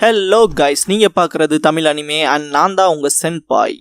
Hello guys, நீங்க பார்க்குறது Tamil anime and நான் தான் உங்க சென்பாய்.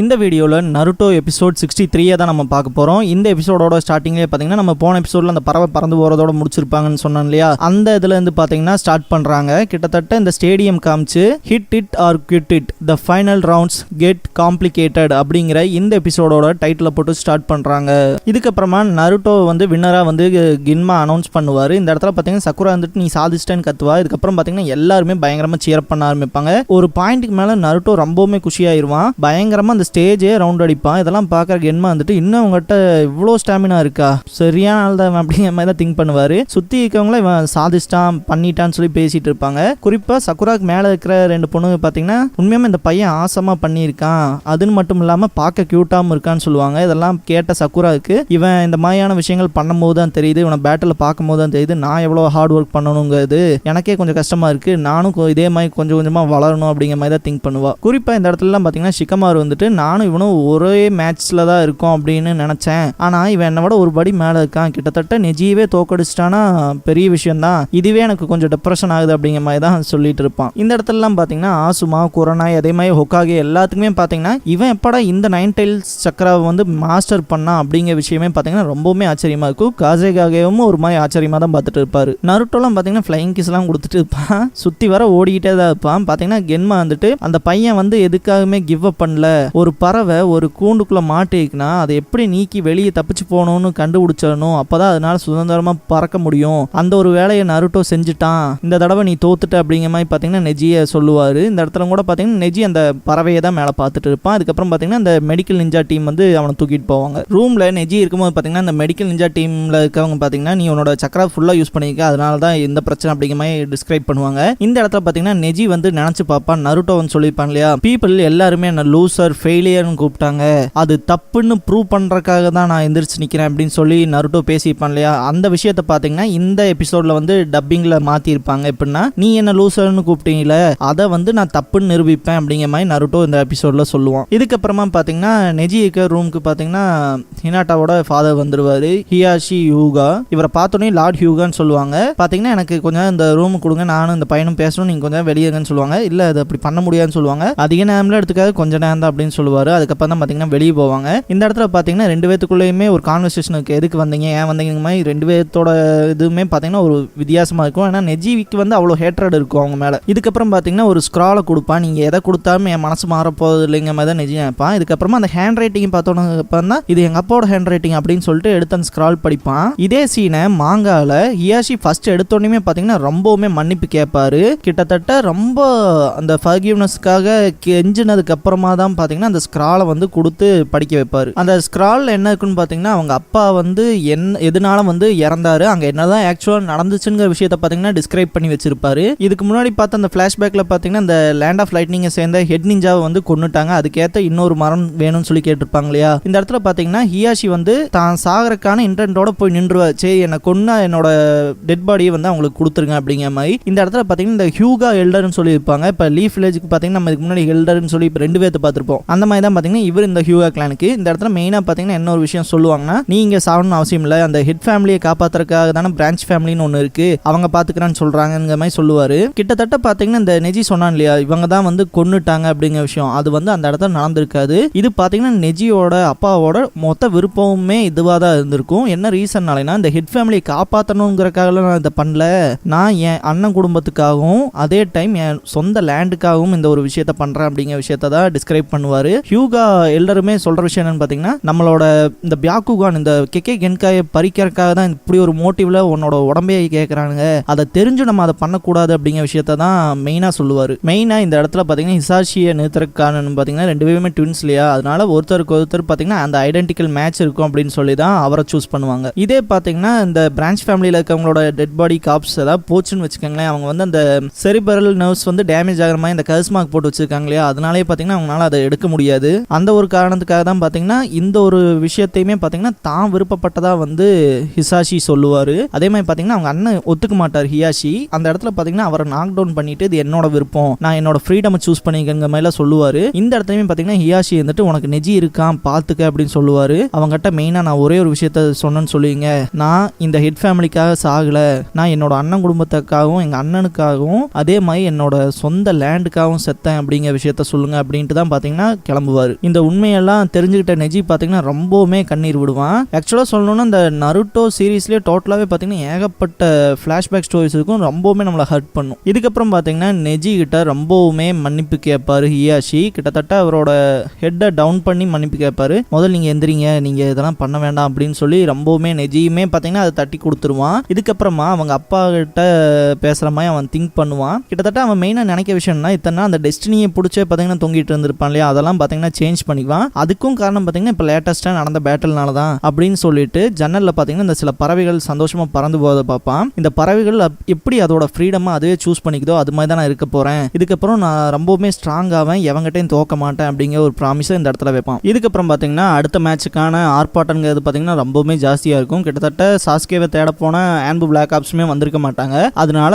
இந்த வீடியோவில் நருட்டோ எபிசோட் 63 தான் நம்ம பார்க்க போகிறோம். இந்த எபிசோடோட ஸ்டார்டிங்லேயே பார்த்தீங்கன்னா நம்ம போன எபிசோடில் அந்த பறவை பறந்து போகிறதோட முடிச்சிருப்பாங்கன்னு சொன்னோம் இல்லையா, அந்த இதுலேருந்து பார்த்தீங்கன்னா ஸ்டார்ட் பண்ணுறாங்க. கிட்டத்தட்ட இந்த ஸ்டேடியம் காமிச்சு hit it or quit it the final rounds get complicated அப்படிங்கிற இந்த எபிசோடோட டைட்டில் போட்டு ஸ்டார்ட் பண்ணுறாங்க. இதுக்கப்புறமா நருட்டோ வந்து வின்னராக வந்து கின்மா அனௌன்ஸ் பண்ணுவார். இந்த இடத்துல பார்த்தீங்கன்னா சக்குரா வந்துட்டு நீ சாதிச்சிட்டேன்னு கத்துவா. இதுக்கப்புறம் பார்த்தீங்கன்னா எல்லாருமே பயங்கரமாக சியர் பண்ண ஆரம்பிப்பாங்க. ஒரு பாயிண்ட்டுக்கு மேலே நருட்டோ ரொம்பவுமே குஷியாயிருவான். பயங்கரமாக ஸ்டேஜே ரவுண்ட் அடிப்பான். இதெல்லாம் பார்க்குற கென்மா வந்துட்டு இன்னும் அவங்ககிட்ட இவ்வளோ ஸ்டாமினா இருக்கா, சரியான ஆள் தான் அப்படிங்கிற மாதிரி தான் திங்க் பண்ணுவார். சுற்றி இருக்கவங்கள இவன் சாதிச்சிட்டான் பண்ணிட்டான்னு சொல்லி பேசிட்டு இருப்பாங்க. குறிப்பாக சக்குராக்கு மேலே இருக்கிற ரெண்டு பொண்ணுங்க பார்த்தீங்கன்னா உண்மையாகவே இந்த பையன் ஆசமாக பண்ணியிருக்கான், அதுன்னு மட்டும் இல்லாமல் பார்க்க க்யூட்டாகவும் இருக்கான்னு சொல்லுவாங்க. இதெல்லாம் கேட்ட சக்குராவுக்கு இவன் இந்த மாதிரியான விஷயங்கள் பண்ணும்போது தான் தெரியுது, இவனை பேட்டில் பார்க்கும்போது தான் தெரியுது நான் எவ்வளோ ஹார்ட் ஒர்க் பண்ணணுங்கிறது எனக்கே கொஞ்சம் கஷ்டமாக இருக்குது, நானும் இதே மாதிரி கொஞ்சம் கொஞ்சமாக வளரணும் அப்படிங்கிற மாதிரி தான் திங்க் பண்ணுவா. குறிப்பாக இந்த இடத்துலலாம் பார்த்தீங்கன்னா ஷிகமாரு வந்துட்டு நானும் இவனும் ஒரே மேட்ச்ல தான் இருக்கோம் அப்படின்னு நினைச்சேன், ஆனா இவன் என்னை விட ஒரு படி மேல இருக்கான், கிட்டத்தட்ட நெஜியவே தோக்கடிச்சிட்டானா பெரிய விஷயம் தான், இதுவே எனக்கு கொஞ்சம் டிப்ரெஷன் ஆகுது அப்படிங்கிற மாதிரி தான் சொல்லிட்டு இருப்பான். இந்த இடத்துலலாம் பாத்தீங்கன்னா ஆசுமா குரனாய் அதே மாதிரி ஹொக்காகே எல்லாத்துக்குமே பாத்தீங்கன்னா இவன் எப்படா இந்த 9 டைல்ஸ் சக்கராவை வந்து மாஸ்டர் பண்ணா அப்படிங்கிற விஷயமே பாத்தீங்கன்னா ரொம்பவுமே ஆச்சரியமா இருக்கும். காசேகாகவும் ஒரு மாதிரி ஆச்சரியமா தான் பார்த்துட்டு இருப்பாரு. நருட்டோலாம் பாத்தீங்கன்னா ஃபிளைங் கிஸ் எல்லாம் கொடுத்துட்டு இருப்பான், சுத்தி வர ஓடிக்கிட்டே தான் இருப்பான். பாத்தீங்கன்னா கென்மா வந்துட்டு அந்த பையன் வந்து எதுக்காகவுமே கிவ் அப் பண்ணல, ஒரு பறவை ஒரு கூண்டுக்குள்ள மாட்டிக்குன்னா அதை எப்படி நீக்கி வெளியே தப்பிச்சு போகணும்னு கண்டுபிடிச்சிடணும், அப்பதான் அதனால சுதந்திரமா பறக்க முடியும், அந்த ஒரு வேலையை நருட்டோ செஞ்சுட்டான், இந்த தடவை நீ தோத்துட்ட அப்படிங்கிற மாதிரி பாத்தீங்கன்னா நெஜியை சொல்லுவாரு. இந்த இடத்துல கூட பாத்தீங்கன்னா நெஜி அந்த பறவையை தான் மேலே பார்த்துட்டு இருப்பான். அதுக்கப்புறம் பாத்தீங்கன்னா அந்த மெடிக்கல் நிஞ்சா டீம் வந்து அவனை தூக்கிட்டு போவாங்க. ரூம்ல நெஜி இருக்கும்போது பாத்தீங்கன்னா அந்த மெடிக்கல் நிஞ்சா டீம்ல இருக்கவங்க பாத்தீங்கன்னா நீ உன்னோட சக்கரா ஃபுல்லா யூஸ் பண்ணிக்க, அதனால தான் இந்த பிரச்சனை அப்படிங்கிற மாதிரி டிஸ்கிரைப் பண்ணுவாங்க. இந்த இடத்துல பாத்தீங்கன்னா நெஜி வந்து நினைச்சு பார்ப்பான், நருட்டோ வந்து சொல்லியிருப்பான் இல்லையா, பீப்புள் எல்லாருமே என்ன லூசர் ஃபெயிலியர்னு கூப்பிட்டாங்க, அது தப்புன்னு ப்ரூவ் பண்றதுக்காக தான் நான் எந்திரிச்சு நிக்கிறேன் அப்படின்னு சொல்லி நருட்டோ பேசியிருப்பான் இல்லையா. அந்த விஷயத்த பாத்தீங்கன்னா இந்த எபிசோட்ல வந்து டப்பிங்ல மாத்திருப்பாங்க. எப்படின்னா நீ என்ன லூசர்னு கூப்பிட்டீங்களே அதை வந்து நான் தப்புன்னு நிரூபிப்பேன் அப்படிங்கிற மாதிரி நருட்டோ இந்த எபிசோட்ல சொல்லுவான். இதுக்கப்புறமா பாத்தீங்கன்னா நெஜி இருக்க ரூமுக்கு பாத்தீங்கன்னா ஹினாட்டாவோட ஃபாதர் வந்துருவாரு, ஹியாஷி யூகா. இவரை பார்த்தோன்னே லார்ட் ஹியூகான்னு சொல்லுவாங்க. பாத்தீங்கன்னா எனக்கு கொஞ்சம் இந்த ரூம் கொடுங்க, நானும் இந்த பையனும் பேசணும், நீங்க கொஞ்சம் வெளியேங்கன்னு சொல்லுவாங்க. இல்ல அது அப்படி பண்ண முடியாதுன்னு சொல்லுவாங்க. அதிக நேரம்ல எடுத்துக்காது கொஞ்ச நேரம் தான் அப்படின்னு சொல்லுவாரு. அதுக்கப்புறம் தான் பாத்தீங்கன்னா வெளியே போவாங்க. இந்த இடத்துல பாத்தீங்கன்னா ரெண்டு பேத்துக்குள்ளேயுமே ஒரு கான்வர்சேஷன் இருக்கு, எதுக்கு வந்தீங்க ஏன் வந்தீங்க மாதிரி ரெண்டு பேர்த்தோட இதுவுமே பாத்தீங்கன்னா ஒரு வித்தியாசமா இருக்கும். ஏன்னா நெஜிக்கு வந்து அவ்வளோ ஹேட்ரட் இருக்கும் அவங்க மேல. இதுக்கப்புறம் பாத்தீங்கன்னா ஒரு ஸ்க்ராலை கொடுப்பான், நீங்க எதை கொடுத்தாலும் என் மனசு மாற போகுது இல்லைங்க மாதிரி தான் நெஜி நினைப்பான். இதுக்கப்புறமா அந்த ஹேண்ட் ரைட்டிங் பார்த்தோன்னா இது எங்க அப்பாவோட ஹேண்ட் ரைட்டிங் அப்படின்னு சொல்லிட்டு எடுத்து அந்த ஸ்க்ரால் படிப்பான். இதே சீனை மாங்கால ஹியாஷி ஃபர்ஸ்ட் எடுத்தோடனே பாத்தீங்கன்னா ரொம்பவுமே மன்னிப்பு கேட்பாரு. கிட்டத்தட்ட ரொம்ப அந்த ஃபர்கிவ்னஸ்க்காக கெஞ்சினதுக்கு அப்புறமா தான் பாத்தீங்கன்னா அந்த ஸ்க்ராலை வந்து கொடுத்து படிக்க வைப்பாரு. அந்த ஸ்க்ரால் என்ன இருக்குன்னு பாத்தீங்கன்னா அவங்க அப்பா வந்து எதனால வந்து இறந்தாரு, அங்க என்னதான் ஆக்சுவலா நடந்துச்சுங்கிற விஷயத்த பாத்தீங்கன்னா டிஸ்கிரைப் பண்ணி வச்சிருப்பாரு. இதுக்கு முன்னாடி பார்த்த அந்த பிளாஷ்பேக்ல பாத்தீங்கன்னா இந்த லேண்ட் ஆஃப் லைட்னிங்கை சேர்ந்த ஹெட் நிஞ்சாவை வந்து கொன்னுட்டாங்க, அதுக்கேற்ற இன்னொரு மரம் வேணும்னு சொல்லி கேட்டிருப்பாங்க இல்லையா. இந்த இடத்துல பாத்தீங்கன்னா ஹியாஷி வந்து தான் சாகரக்கான இன்டென்ட்டோட போய் நின்றுவா, சரி என்ன கொன்னா என்னோட டெட் பாடியை வந்து அவங்களுக்கு கொடுத்துருங்க அப்படிங்கிற மாதிரி. இந்த இடத்துல பாத்தீங்கன்னா இந்த ஹியூகா எல்டர்னு சொல்லி இருப்பாங்க. இப்ப லீஃப் வில்லேஜுக்கு பாத்தீங்கன்னா நம்ம இதுக்கு முன்னாடி எல்டர்னு சொல்லி இப்ப ரெண்டு பேர்த்து பார்த்திருப்போம். அந்த மாதிரி தான் பாத்தீங்கன்னா இவர் இந்த ஹியூகா கிளானுக்கு. இந்த இடத்துல மெயினா பாத்தீங்கன்னா என்ன ஒரு விஷயம் சொல்லுவாங்கன்னா, நீங்க சாகணும்னு அவசியம் இல்லை, அந்த ஹெட் ஃபேமிலியை காப்பாத்துறதுக்காக தானே பிரான்ச் ஃபேமிலின்னு ஒன்று இருக்கு, அவங்க பாத்துக்கிறான்னு சொல்றாங்கிற மாதிரி சொல்லுவாரு. கிட்டத்தட்ட பாத்தீங்கன்னா இந்த நெஜி சொன்னான் இல்லையா இவங்க தான் வந்து கொன்னுட்டாங்க அப்படிங்கிற விஷயம், அது வந்து அந்த இடத்துல நடந்திருக்காது. இது பாத்தீங்கன்னா நெஜியோட அப்பாவோட மொத்த விருப்பமுமே இதுவாக தான் இருந்திருக்கும். என்ன ரீசன்னாலேனா இந்த ஹெட் ஃபேமிலியை காப்பாற்றணுங்கிறக்காக நான் இதை பண்ணல, நான் என் அண்ணன் குடும்பத்துக்காகவும் அதே டைம் என் சொந்த லேண்டுக்காகவும் இந்த ஒரு விஷயத்த பண்றேன் அப்படிங்கிற விஷயத்த தான் டிஸ்கிரைப் பண்ணுவாரு. ஹியூகா எல்லாருமே சொல்ற விஷயம் என்னன்னு பாத்தீங்கன்னா நம்மளோட இந்த பியாக்குகான் இந்த கெக்கே கென்காயை பறிக்கிறதுக்காக தான் இப்படி ஒரு மோட்டிவ்ல உன்னோட உடம்பையை கேட்கறானுங்க, அதை தெரிஞ்சு நம்ம அதை பண்ணக்கூடாது அப்படிங்கிற விஷயத்த தான் மெயினா சொல்லுவாரு. மெயினா இந்த இடத்துல பாத்தீங்கன்னா ஹிசாஷியை நிறுத்துறதுக்கான பாத்தீங்கன்னா ரெண்டு பேருமே ட்வின்ஸ் இல்லையா, அதனால ஒருத்தருக்கு ஒருத்தர் பாத்தீங்கன்னா அந்த ஐடென்டிக்கல் மேட்ச் இருக்கும் அப்படின்னு சொல்லி தான் அவரை சூஸ் பண்ணுவாங்க. இதே பாத்தீங்கன்னா இந்த பிரான்ச் ஃபேமிலியில இருக்கவங்களோட டெட் பாடி காப்ஸ் ஏதாவது போச்சுன்னு வச்சுக்கோங்களேன், அவங்க வந்து அந்த செரிபரல் நர்வ்ஸ் வந்து டேமேஜ் ஆகிற மாதிரி இந்த கர்ஸ் மார்க் போட்டு வச்சிருக்காங்க இல்லையா, அதனாலே பாத்தீங்கன்னா அவங்களால அதை எடுக்க முடியாது. அந்த ஒரு காரணத்துக்காக தான் பார்த்தீங்கன்னா இந்த ஒரு விஷயத்தையுமே பார்த்தீங்கன்னா தான் விருப்பப்பட்டதா வந்து ஹிசாஷி சொல்லுவார். அதே மாதிரி பார்த்தீங்கன்னா அவங்க அண்ணன் ஒத்துக்க மாட்டார் ஹியாஷி. அந்த இடத்துல பார்த்தீங்கன்னா அவரை நாக் டவுன் பண்ணிட்டு இது என்னோட விருப்பம், நான் என்னோட ஃப்ரீடம் சூஸ் பண்ணிக்கிற மாதிரிலாம் சொல்லுவார். இந்த இடத்துலையுமே பார்த்தீங்கன்னா ஹியாஷி வந்துட்டு உனக்கு நெஜி இருக்கான் பார்த்துக்க அப்படின்னு சொல்லுவார். அவங்ககிட்ட மெயினாக நான் ஒரே ஒரு விஷயத்த சொன்னேன்னு சொல்லுவீங்க, நான் இந்த ஹெட் ஃபேமிலிக்காக சாகல, நான் என்னோட அண்ணன் குடும்பத்துக்காகவும் எங்கள் அண்ணனுக்காகவும் அதே மாதிரி என்னோட சொந்த லேண்டுக்காகவும் செத்தேன் அப்படிங்கிற விஷயத்த சொல்லுங்க அப்படின்ட்டு தான் பார்த்தீங்கன்னா கிளம்புவார். இந்த உண்மையெல்லாம் தெரிஞ்சுக்கிட்ட நெஜி பார்த்தீங்கன்னா ரொம்பவுமே கண்ணீர் விடுவான். ஆக்சுவலாக சொல்லணும்னா இந்த நருட்டோ சீரீஸ்லேயே டோட்டலாகவே பார்த்தீங்கன்னா ஏகப்பட்ட ஃப்ளாஷ்பேக் ஸ்டோரிஸ் இருக்கும், ரொம்பவுமே நம்மளை ஹர்ட் பண்ணும். இதுக்கப்புறம் பார்த்தீங்கன்னா நெஜி கிட்ட ரொம்பவுமே மன்னிப்பு கேட்பாரு ஹியாஷி. கிட்டத்தட்ட அவரோட ஹெட்டை டவுன் பண்ணி மன்னிப்பு கேட்பாரு. முதல்ல நீங்கள் எந்திரிங்க, நீங்கள் இதெல்லாம் பண்ண வேண்டாம் அப்படின்னு சொல்லி ரொம்பவுமே நெஜியுமே பார்த்தீங்கன்னா அதை தட்டி கொடுத்துருவான். இதுக்கப்புறமா அவங்க அப்பா கிட்ட பேசுகிற மாதிரி அவன் திங்க் பண்ணுவான். கிட்டத்தட்ட அவன் மெயினாக நினைக்க விஷயம்னா இத்தனை அந்த டெஸ்டினியை பிடிச்சே பார்த்தீங்கன்னா தொங்கிட்டு இருந்திருப்பான் இல்லையா, அதெல்லாம் பார்த்தீங்கன்னா சேஞ்ச் பண்ணிக்குவான். அதுக்கும் காரணம் பார்த்தீங்கன்னா இப்போ லேட்டஸ்ட்டாக நடந்த பேட்டில்னால தான் அப்படின்னு சொல்லிட்டு ஜன்னலில் பார்த்தீங்கன்னா இந்த சில பறவைகள் சந்தோஷமாக பறந்து போவதை பார்ப்பான். இந்த பறவைகள் எப்படி அதோட ஃப்ரீடமாக அதுவே சூஸ் பண்ணிக்குதோ அது மாதிரி தான் நான் இருக்க போகிறேன், இதுக்கப்புறம் நான் ரொம்பவுமே ஸ்ட்ராங்காவேன், எவங்கிட்டையும் தோக்க மாட்டேன் அப்படிங்கிற ஒரு ப்ராமிஸை இந்த இடத்துல வைப்பான். இதுக்கப்புறம் பார்த்தீங்கன்னா அடுத்த மேட்சுக்கான ஆர்ப்பாட்டங்கிறது பார்த்தீங்கன்னா ரொம்பவுமே ஜாஸ்தியாக இருக்கும். கிட்டத்தட்ட சாஸ்கேவை தேட போன ஆன்பு பிளாக் ஆப்ஸுமே வந்திருக்க மாட்டாங்க. அதனால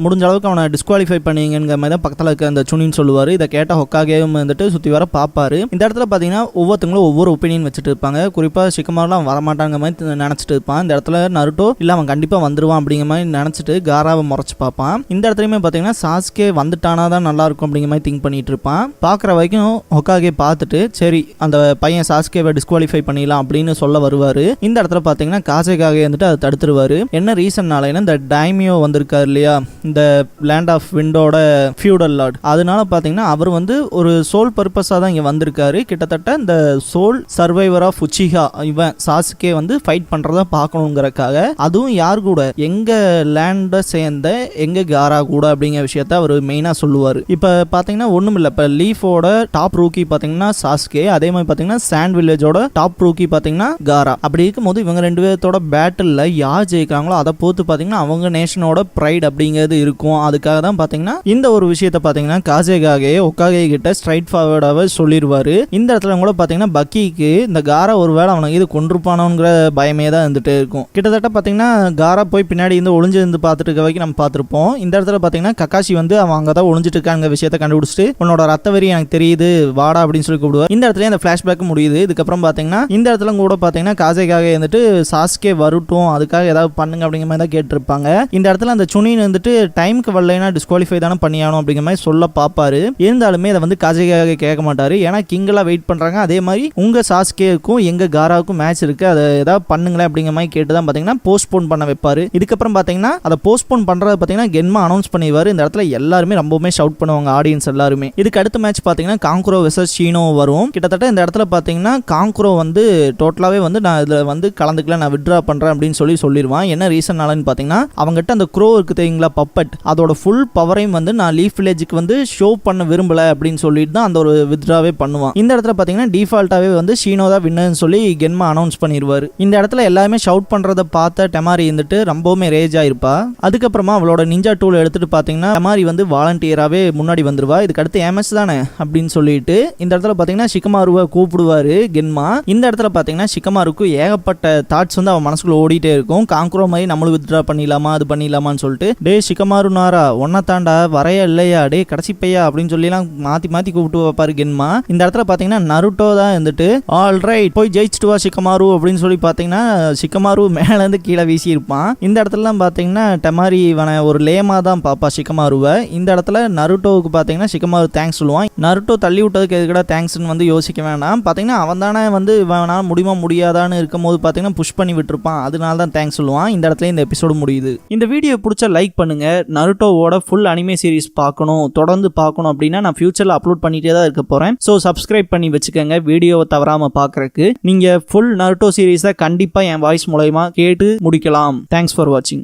முடிஞ்ச அளவுக்கு அவனை டிஸ்குவாலிஃபை பண்ணிங்கிற மாதிரி தான் பக்கத்தில் இருக்க அந்த சுனின்னு சொல்லுவார். இதை கேட்ட ஹொக்காகேவும் வந்துட்டு சுற்றி வர பார்ப்பாரு. இந்த இடத்துல பார்த்தீங்கன்னா ஒவ்வொருத்தங்களும் ஒவ்வொரு ஒப்பீனியன் வச்சுட்டு இருப்பாங்க. குறிப்பாக ஷிகமாருலாம் வரமாட்டாங்க மாதிரி நினச்சிட்டு இருப்பான். இந்த இடத்துல நருட்டோ இல்லை அவன் கண்டிப்பாக வந்துருவான் அப்படிங்கிற மாதிரி நினச்சிட்டு காராவை முறைச்சு பார்ப்பான். இந்த இடத்துலையுமே பார்த்தீங்கன்னா சாஸ்கே வந்துட்டானா தான் நல்லா இருக்கும் அப்படிங்கிற மாதிரி திங்க் பண்ணிட்டு இருப்பான். பார்க்குற வரைக்கும் ஹொக்காகே பார்த்துட்டு சரி அந்த பையன் சாஸ்கேவை டிஸ்குவாலிஃபை பண்ணிடலாம் அப்படின்னு சொல்ல வருவார். இந்த இடத்துல பார்த்தீங்கன்னா காசேகாகே வந்துட்டு அதை தடுத்துருவாரு. என்ன ரீசன்னால இந்த டைமியோ வந்திருக்காரு இல்லையா, இந்த லேண்ட் ஆஃப் விண்டோட ஃபியூடல் லார்ட், அதனால பார்த்தீங்கன்னா அவர் வந்து ஒரு சோல் பர்பஸாக தான் இங்கே வந்திருக்காரு. கிட்டத்தட்ட இந்த சோல் சர்வைவர் ஆஃப் உச்சிஹா இவன் சாஸ்கே வந்து ஃபைட் பண்ணுறதா பார்க்கணுங்கிறக்காக, அதுவும் யார் கூட, எங்க லேண்டை சேர்ந்த எங்க காரா கூட அப்படிங்கிற விஷயத்த அவர் மெயினாக சொல்லுவார். இப்போ பார்த்தீங்கன்னா ஒன்றும் இல்லை, இப்போ லீஃபோட டாப் ரூக்கி பார்த்தீங்கன்னா சாஸ்கே, அதே மாதிரி பார்த்தீங்கன்னா சாண்ட் வில்லேஜோட டாப் ரூக்கி பார்த்தீங்கன்னா காரா. அப்படி இருக்கும்போது இவங்க ரெண்டு பேர்த்தோட பேட்டில் யார் ஜெயிக்கிறாங்களோ அதை பொறுத்து பார்த்தீங்கன்னா அவங்க நேஷனோட ப்ரைட் அப்படிங்கிறது இருக்கும். அதுக்காக தான் பார்த்தீங்கன்னா இந்த ஒரு விஷயத்த பார்த்தீங்கன்னா காசேகாகே ஹொக்காகே கிட்ட ஸ்ட்ரைட் ஃபார்வர்டாக சொல்லிடுவாரு. இந்த இடத்துல கூட பார்த்தீங்கன்னா பக்கிக்கு இந்த காரா ஒருவேளை அவனுக்கு இது கொண்டிருப்பானோங்கிற பயமே தான் இருந்துட்டு இருக்கும். கிட்டத்தட்ட பார்த்தீங்கன்னா காரா போய் பின்னாடி இருந்து ஒளிஞ்சு இருந்து பார்த்துட்டு இருக்க வரைக்கும் நம்ம பார்த்துருப்போம். இந்த இடத்துல பார்த்தீங்கன்னா கக்காஷி வந்து அவன் அங்கே தான் ஒளிஞ்சிட்டு இருக்காங்க விஷயத்தை கண்டுபிடிச்சிட்டு உன்னோட ரத்த வரி எனக்கு தெரியுது வாடா அப்படின்னு சொல்லி கூப்பிடுவார். இந்த இடத்துல இந்த ஃபிளாஷ்பேக் முடியுது. இதுக்கப்புறம் பார்த்தீங்கன்னா இந்த இடத்துல கூட பார்த்தீங்கன்னா காசேகாகே வந்துட்டு சாஸ்கே வரட்டும் அதுக்காக ஏதாவது பண்ணுங்க அப்படிங்கிற மாதிரி தான் கேட்டிருப்பாங்க. இந்த இடத்துல அந்த சுனின் வந்துட்டு டைமுக்கு வரலைன்னா டிஸ்குவாலிஃபை தானே பண்ணியானோம் அப்படிங்கிற மாதிரி சொல்ல பார்ப்பாரு. இருந்தாலுமே அதை வந்து காசேகாகே கேட்க மாட்டாரு. ஏன்னா கிங்கெல்லாம் வெயிட் பண்ணுறாங்க. அதே மாதிரி உங்கள் சாஸ்கேவுக்கும் எங்கள் காராவுக்கும் மேட்ச் இருக்குது, அதை ஏதாவது பண்ணுங்களேன் அப்படிங்கிற மாதிரி கேட்டு தான் பார்த்தீங்கன்னா போஸ்ட்போன் பண்ண வைப்பார். இதுக்கப்புறம் பார்த்தீங்கன்னா அதை போஸ்ட்போன் பண்ணுறது பார்த்தீங்கன்னா கென்மா அனௌன்ஸ் பண்ணிடுவார். இந்த இடத்துல எல்லாருமே ரொம்பவுமே ஷவுட் பண்ணுவாங்க ஆடியன்ஸ் எல்லாருமே. இதுக்கு அடுத்த மேட்ச் பார்த்தீங்கன்னா காங்குரோ வெர்சஸ் ஷீனோ வரும். கிட்டத்தட்ட இந்த இடத்துல பார்த்தீங்கன்னா காங்குரோ வந்து டோட்டலாகவே வந்து நான் இதில் வந்து கலந்துக்கல, நான் வித்ட்ரா பண்ணுறேன் அப்படின்னு சொல்லிடுவான். என்ன ரீசன்னாலன்னு பார்த்தீங்கன்னா அவங்ககிட்ட அந்த க்ரோ இருக்கு தெரியுங்களா பப்பட், அதோட ஃபுல் பவரையும் வந்து நான் லீஃப் வில்லேஜுக்கு வந்து ஷோ பண்ண விரும்பல அப்படின்னு சொல்லிட்டு தான் அந்த ஒரு வித்ட்ராவே பண்ணுவான். இந்த இடத்துல பார்த்தீங்கன்னா டிஃபால்ட்டாகவே வந்து ஷீனோ தான் வின்னர்னு சொல்லி கென்மா அனௌன்ஸ் பண்ணிடுவார். இந்த இடத்துல எல்லாருமே ஷவுட் பண்ணுறதை பார்த்த டெமாரி இருந்துட்டு ரொம்பவுமே ரேஜ் ஆயிருப்பா. அதுக்கப்புறமா அவளோட நிஞ்சா டூல் எடுத்துட்டு பார்த்தீங்கன்னா டெமாரி வந்து வாலண்டியராகவே முன்னாடி வந்துருவா. இதுக்கு அடுத்து MS தானே அப்படின்னு சொல்லிட்டு இந்த இடத்துல பார்த்தீங்கன்னா ஷிகமாருவை கூப்பிடுவாரு கென்மா. இந்த இடத்துல பார்த்தீங்கன்னா ஷிகமாருக்கு ஏகப்பட்ட தாட்ஸ் வந்து அவன் மனசுக்குள்ள ஓடிட்டே இருக்கும். காங்குரோ மாதிரி நம்மளும் வித்ட்ரா பண்ணிடலாமா அது பண்ணிடலாமான்னு சொல்லிட்டு டே ஷிகமாரு நாரா ஒன்னா தாண்டா வரைய இல்லையா டே கடைசி பையா அப்படின்னு சொல்லிலாம் மாற்றி கூப்பிட்டு வைப்பாரு கென்மா. இந்த இடத்துல பார்த்தீங்கன்னா நருட்டோ தான் இருந்துட்டு ஆல் ரைட் போய் ஜெயிச்சுட்டு வா ஷிகமாரு அப்படின்னு சொல்லி பார்த்தீங்கன்னா ஷிகமாரு மேலேருந்து கீழே வீசி இருப்பான். இந்த இடத்துலலாம் பார்த்தீங்கன்னா டெமாரி ஒரு லேமா தான் பாப்பா ஷிகமாருவை. இந்த இடத்துல நருட்டோவுக்கு பார்த்தீங்கன்னா ஷிகமாரு தேங்க்ஸ் சொல்லுவான். நருட்டோ தள்ளி விட்டதுக்கு எதுக்கடா தேங்க்ஸ்ன்னு வந்து யோசிக்க வேண்டாம். பார்த்தீங்கன்னா அவன் தானே வந்து வேணாலும் முடியுமா முடியாதான்னு இருக்கும் போது பார்த்தீங்கன்னா புஷ் பண்ணி விட்டுருப்பான். அதனால தான் தேங்க்ஸ் சொல்லுவான். இந்த இடத்துல இந்த எபிசோடு முடியுது. இந்த வீடியோ பிடிச்ச லைக் பண்ணுங்க. நருட்டோவோட ஃபுல் அனிமே சீரிஸ் பார்க்கணும் தொடர்ந்து பார்க்கணும் அப்படின்னா நான் ஃபியூச்சரில் அப்லோட் பண்ணிட்டே தான் இருக்க போறேன். ஸோ சப்ஸ்கிரைப் பண்ணி வச்சுக்கோங்க வீடியோவை தவறாம பார்க்கறதுக்கு. நீங்க ஃபுல் நருட்டோ சீரிஸை கண்டிப்பா என் வாய்ஸ் மூலமா கேட்டு முடிக்கலாம். தேங்க்ஸ் ஃபார் வாட்சிங்.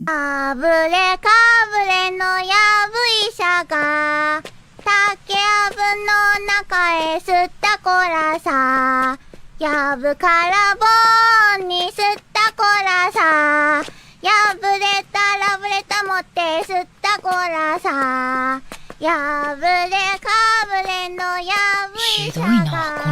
やぶからぼんに吸ったこらさやぶれたラブレタ持って吸ったこらさやぶれかぶれのやぶいさどいなこ